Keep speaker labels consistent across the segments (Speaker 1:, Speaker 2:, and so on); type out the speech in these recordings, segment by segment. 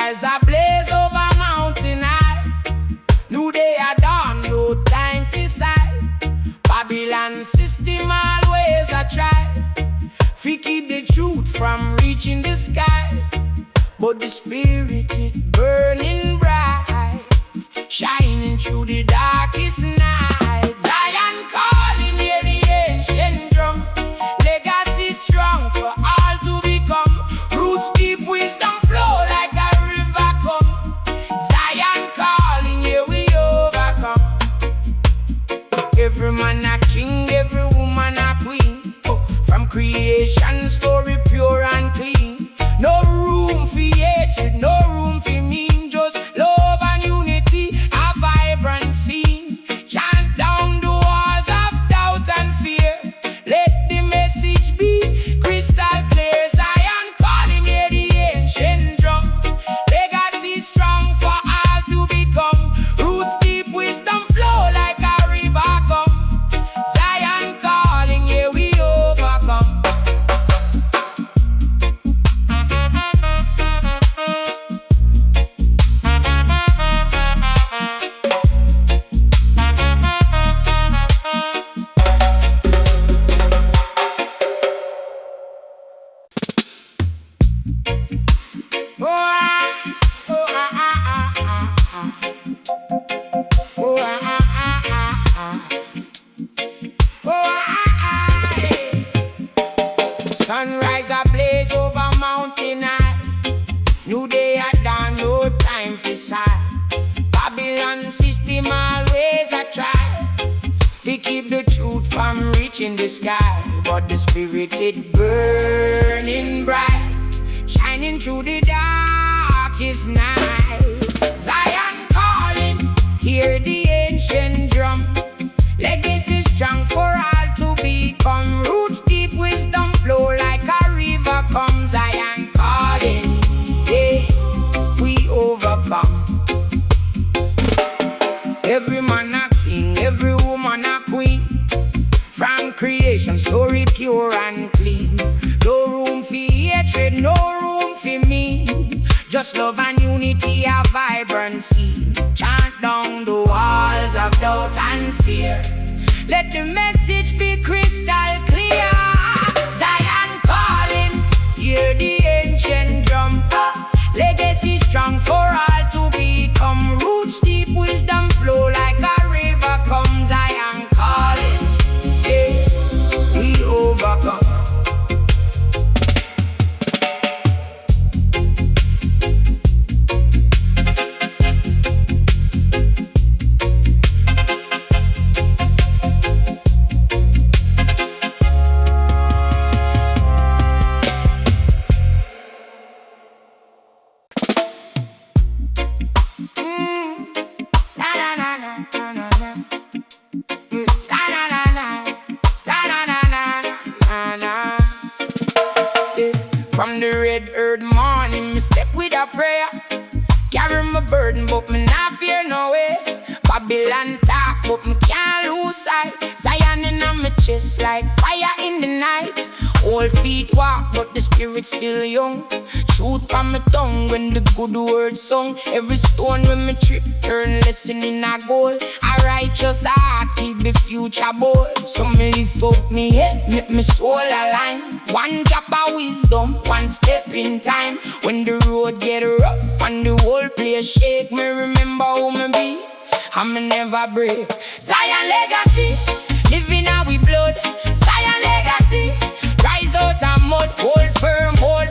Speaker 1: Sunrise ablaze over mountain high. New day a dawn, no time for sight. Babylon system always a try fi keep the truth from reaching the sky. But the spirit it burning bright, shining through the darkest night. Zion calling, hear the ancient drum. Legacy strong for all to become. Roots deep, wisdom flow like a river come. Zion calling, here we overcome. Every man a king, every woman a queen. From creation, story pure and clean. No room for hatred, no room for mean. Just love and unity, a vibrant scene. Chant down the walls of doubt and fear. Let the message be crystal clear. Zion calling, hear the ancient drum. Legacy strong for all to become. Roots deep, wisdom flow like a river come. Zion calling, here we overcome. Oh, ah, oh, ah, ah, ah, ah. Oh, ah, ah, ah, ah, ah. Oh, ah, ah, yeah. Sunrise ablaze over mountain high. New day at dawn, no time for sigh. Babylon system always a try to keep the truth from reaching the sky. But the spirit it burning bright, shining through the darkest night. Zion calling, hear the ancient drum. Legacy strong for all to become. Roots deep, wisdom flow like a river come. Zion calling, yeah, we overcome. Every man a king, every woman a queen. From creation, story pure and clean. No room for hatred, no room for me. Just love and unity, a vibrant scene. Chant down the walls of doubt and fear. Let the message be crystal clear. Zion calling, hear the ancient drum. Legacy strong for all to become. Roots deep, wisdom flow like a river come. Zion calling, yeah, we overcome. From the red earth morning, me step with a prayer. Carry my burden, but me not fear no way. Babylon talk, but me can't lose sight. Zion in my chest like fire in the night. Old feet walk, but the spirit still young. Truth from my tongue when the good word sung. Every stone when me trip turn lesson in a goal. A righteous heart keep the future bold. So me lift up me head, make me soul align. One drop of wisdom, one step in time. When the road get rough and the whole place shake, me remember who me be, and me never break. Zion legacy, living our blood. Zion legacy, rise out of mud. Hold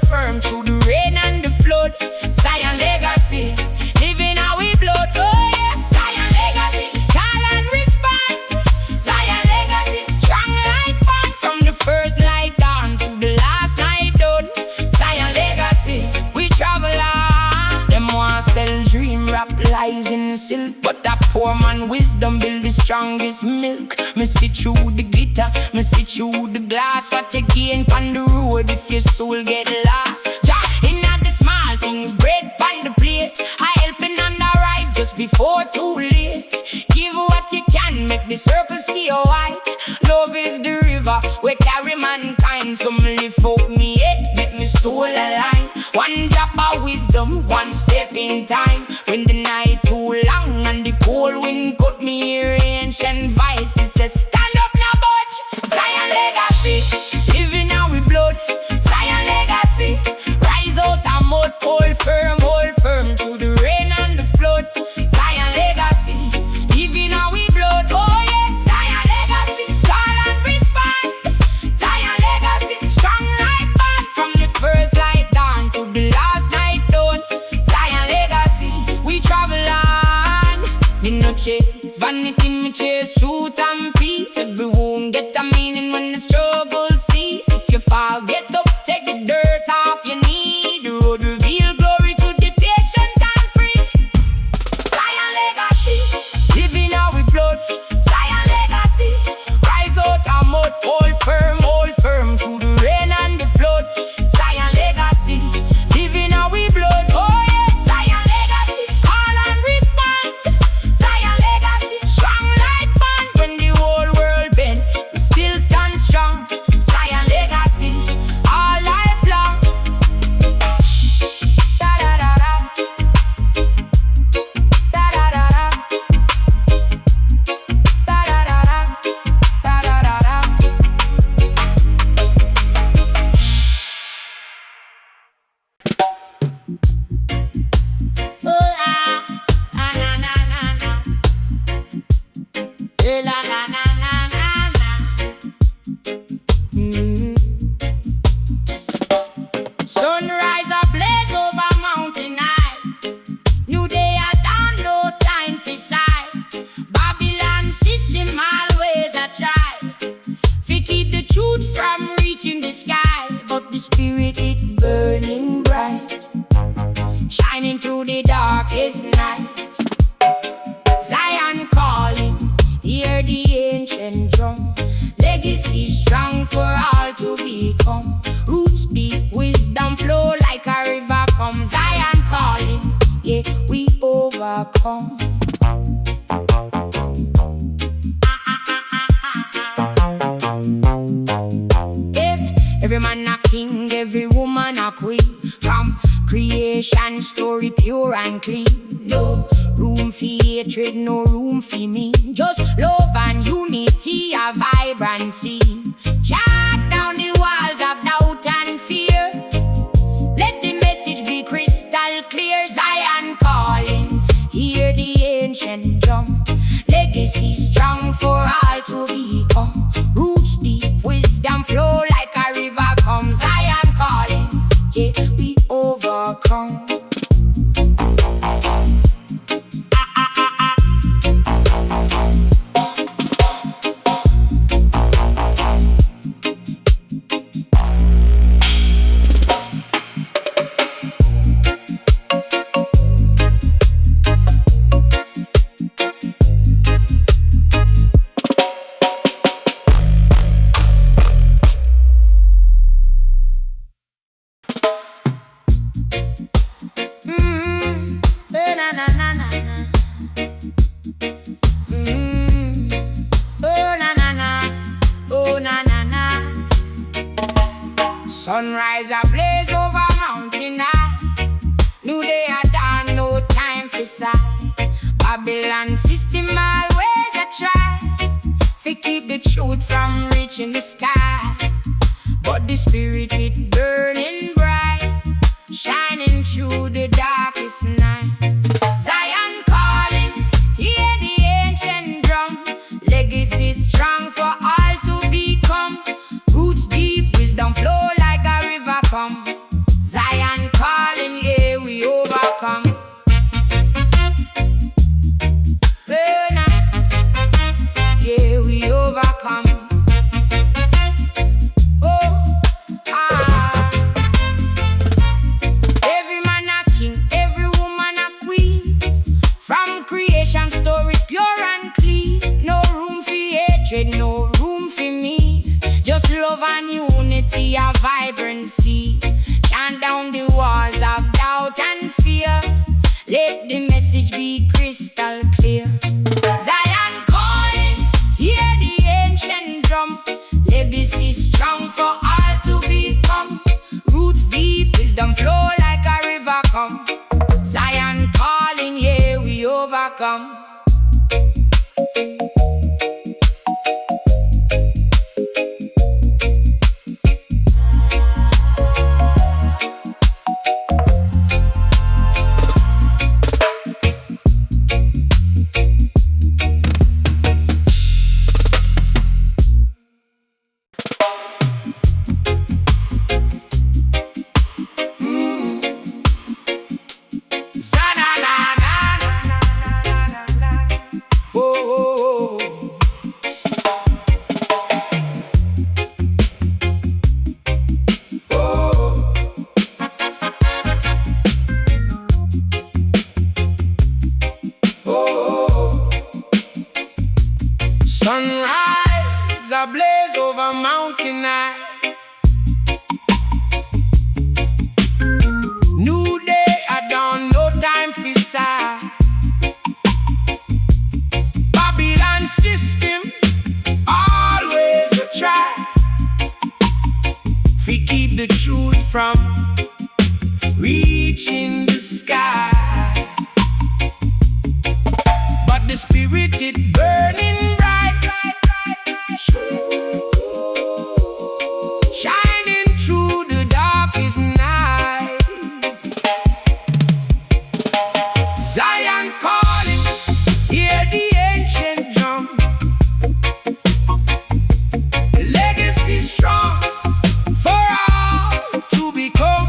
Speaker 1: firm through the rain and the flood. Zion legacy, living our blood. Oh yes, Zion legacy, call and respond. Zion legacy, strong like bond. From the first light dawn to the last night done. Zion legacy, we travel on. Them want sell dream, rap lies in silk, but that poor man wisdom build the strongest milk. Me see through the glitter, me see through the glass. What you gain on the road if your soul get lost? Jah, inna the small things, bread on the plate. I helping and arrive just before too late. Give what you can, make the circle stay wide. Love is the river we carry mankind. So me lift up me head, make me soul align. One drop of wisdom freedom, one step in time. When the night too long and the cold wind cut me here, ancient vices say stand up now budge. Zion legacy, living out with blood. Zion legacy, rise out and mud, hold firm through the rain and the flood. Zion legacy, living out with blood. Oh yes, Zion legacy, call and respond. Zion legacy, strong like band from the first light dawn to the last night dawn. Zion legacy, we travel on. Me no chase vanity, me chase truth and peace. Every wound get a meaning when the struggle cease. If you fall, get up, take the dirt off your knee. The road reveal glory to the patient and free. Zion legacy, living out with blood. Zion legacy, rise out and mud, hold firm through the rain and the flood. Zion legacy, living out with blood. Oh yes, Zion legacy, call and respond. Zion legacy, strong like band. When the whole world bend, we still stand strong. Zion legacy, all lifelong. Da da da da, da da da da, da da da da, da da da da. Oh ah, na na na na na, la la na na na na. Sunrise a blaze over mountain high. New day a dawn, no time for sigh. Babylon system always a try fi keep the truth from reaching the sky, but the spirit it burning bright, shining through the darkest night. Zion calling, hear the ancient drum. Legacy strong for all to become. Roots deep, wisdom flow like a river come. Zion calling, yeah, we overcome. Every man a king, every woman a queen. From creation story pure and clean. No room for hatred, no room for me. Just love and unity, a vibrancy. Jack down the walls of doubt and fear. Let the message be crystal clear. Zion calling, hear the ancient drum. Legacy strong for all to become. Roots deep, wisdom flow like a river come. Zion calling, yeah, we overcome. Na na na na na. Oh na na na. Oh na na na. Sunrise a blaze over mountain high. New day a dawn, no time for sigh. Babylon system always a try fi keep the truth from reaching the sky, but the spirit it burning bright, shining through the darkest night. Zion calling, hear the ancient drum. Legacy strong for all to become. Roots deep, wisdom flow like a river come. Zion calling, yeah, we overcome. Yeah, we overcome. Oh, ah. Every man a king, every woman a queen. From creation story pure and clean. No room for hatred, no room for me. Just love and unity, a vibrancy. Chant down the walls of doubt and fear. Let the message be crystal clear. Zion calling, hear the ancient drum. Legacy strong for all to become. Roots deep, wisdom flow like a river come. overcome. Sunrise ablaze over mountain high. New day at dawn, no time for sigh. Babylon system always a try. We keep the truth from reaching the sky. But the spirit it burning bright, shining through the darkest night. Zion calling, hear the ancient drum. The legacy strong for all to become.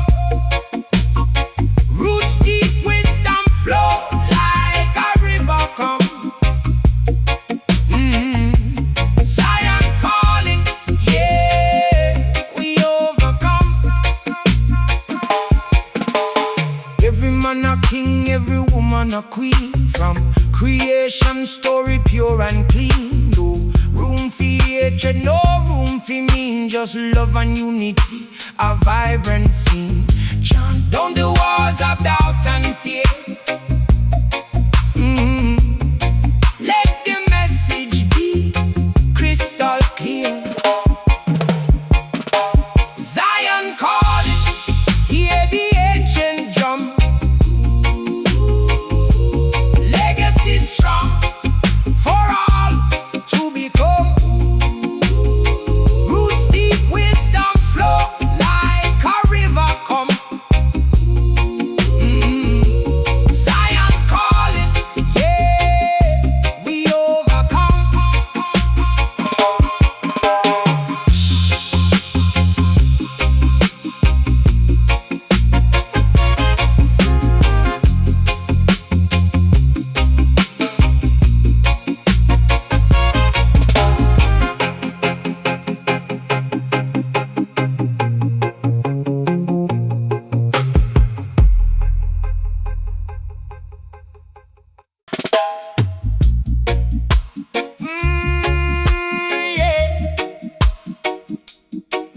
Speaker 1: Roots deep, wisdom flow like a river come. Zion calling, yeah, we overcome. Every man a king, every woman a queen. From creation story pure and clean. No room for hatred, no room for mean. Just love and unity, a vibrant scene. Chant down the walls of doubt and fear. Let the message be crystal clear. Zion calling, hear the ancient drum. Legacy strong for all to become. Roots deep, wisdom flow like a river come. Zion calling, yeah, we overcome. Yeah.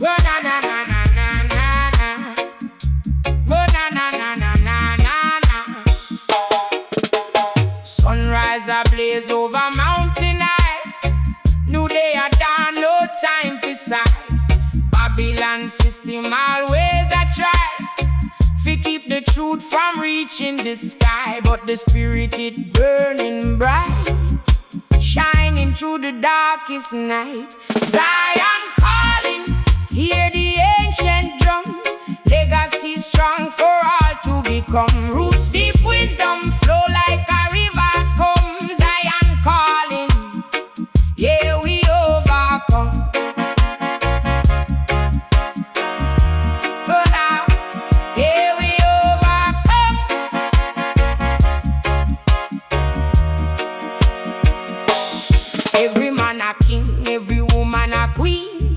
Speaker 1: Oh, na na na na na na na. Oh, na na na na na na na. Sunrise ablaze over mountain high. New day at dawn, no time for sigh. Babylon system always a try. We keep the truth from reaching the sky. But the spirit it burning bright, shining through the darkest night. Zion calling, hear the ancient drum. Legacy strong for all to become. Roots deep, wisdom flow like a river come. Zion calling, yeah, we overcome. Oh, now, yeah, we overcome. Every man a king, every woman a queen.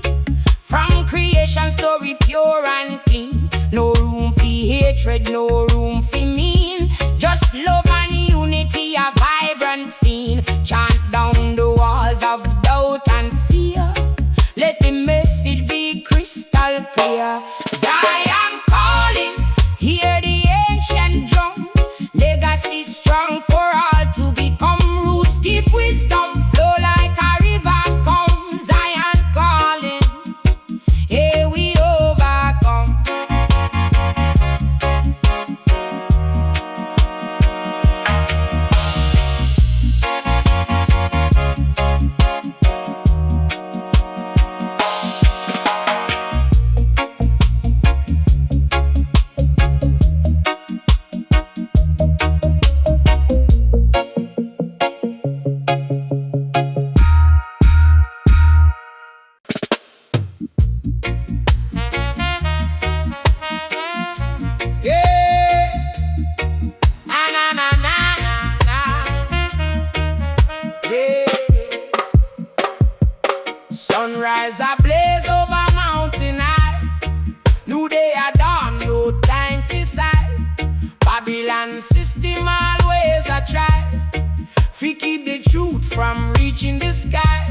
Speaker 1: From creation story pure and clean. No room for hatred, no room for mean. Just love and unity, a vibrant scene. Chant down the walls of doubt and fear. Let the message be crystal clear. Zion calling, hear the ancient drum. Legacy strong for all to become. Roots deep, wisdom flow like a river come. Zion calling, yeah, we overcome. Sunrise a blaze over mountain high. New day a dawn, no time for sigh. Babylon system always a try fi keep the truth from reaching the sky.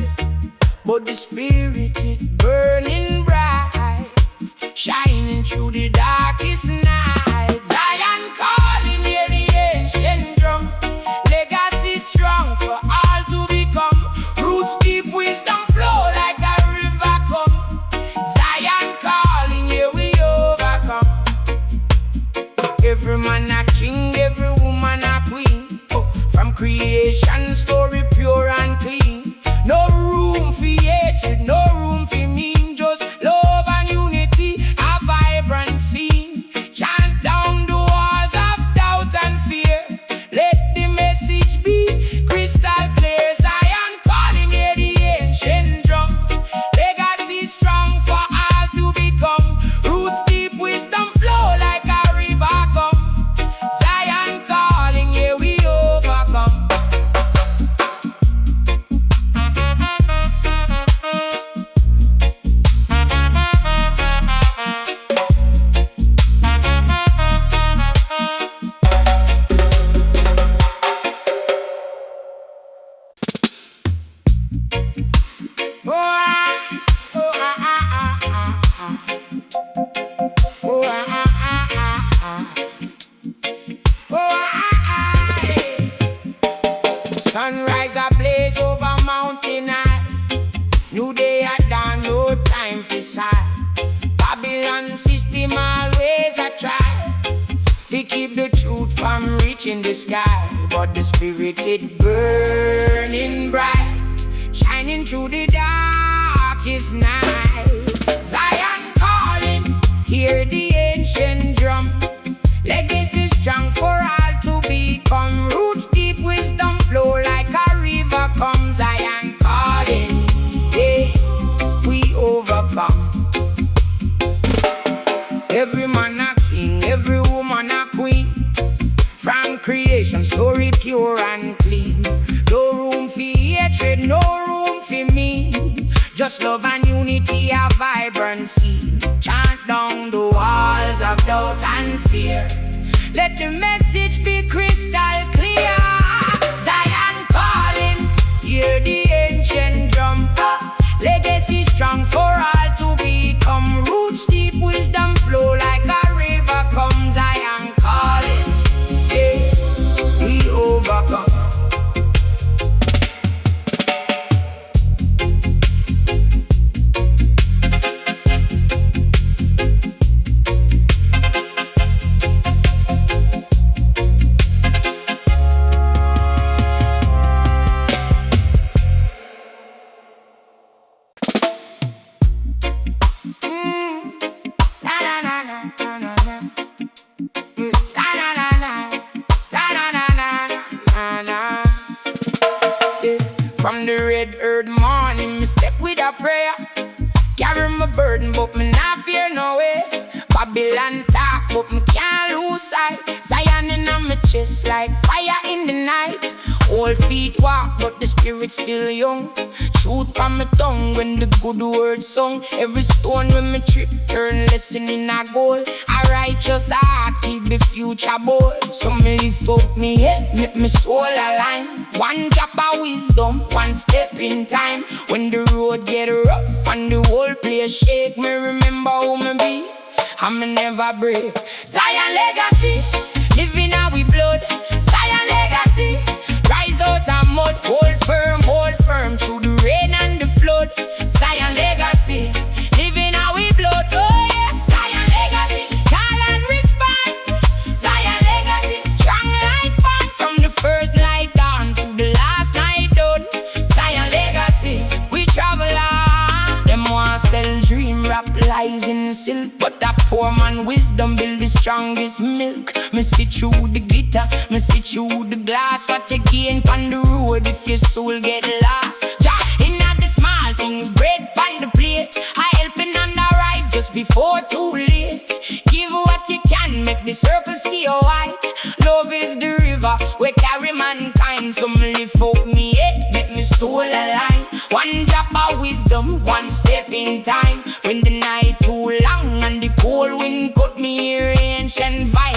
Speaker 1: But the spirit it burning bright, shining through the darkest night. Zion calling, hear the ancient drum. Legacy strong for all to become. Roots deep, wisdom flow like a river come. Zion calling, here we overcome. Every man a king, every woman a queen. From creation, story pure and clean. No room for hatred, no room for mean. Just love and unity, a vibrant scene. Chant down the walls of doubt and fear. Let the message be crystal clear. Zion calling, hear the ancient drum. Legacy strong for all to become. Roots deep, wisdom flow like a river come. Zion calling, here we overcome. Oh, ah, oh, ah, ah, ah, ah, ah. Oh, ah, ah, ah, ah, ah. Oh, ah, ah, yeah. Sunrise a blaze over mountain high. New day at dawn, no time for sigh. Babylon system always a try to keep the truth from reaching the sky. But the spirit it burning bright, shining through the darkest night. Zion calling, hear the ancient drum. Legacy strong for all to become. Roots deep, wisdom flow like a river come. Zion calling, yeah, we overcome. Every man a king, every woman a queen. From creation, story pure and clean. No room for hatred, no room for mean. Just love and unity, a vibrant scene. Chant down the walls of doubt and fear. Let the message be crystal clear. Zion calling, hear the ancient drum. Legacy strong for all to become. Roots deep, wisdom flow like a river come. Zion calling, yeah, we overcome. From the red earth morning, me step with a prayer. Carry my burden, but me not fear no way. Babylon talk, but me can't lose sight. Zion in my chest like fire in the night. Old feet walk, but the spirit still young. Truth from my tongue when the good word sung. Every stone when me trip turn lesson in a goal. A righteous heart keep the future bold. So me lift up me head, make me soul align. One drop of wisdom, one step in time. When the road get rough and the whole place shake, me remember who me be, and me never break. Zion legacy, living out with blood. Zion legacy, rise out of mud. Hold firm through the rain and the flood. Zion legacy, living out with blood. Oh yes, Zion legacy, call and respond. Zion legacy, strong like bond. From the first light dawn to the last night done. Zion legacy, we travel on. Them want sell dream, rap lies in silk, but that poor man wisdom build the strongest milk. Me see through the glitter, me see through the glass. What you gain on the road if your soul get lost? Jah, inna the small things, bread on the plate. I helping and arrive just before too late. Give what you can, make the circle stay wide. Love is the river we carry mankind. So me lift up me head, make me soul align. One drop of of wisdom, one step in time. When the night too long and the cold wind cut me here, ancient vibe.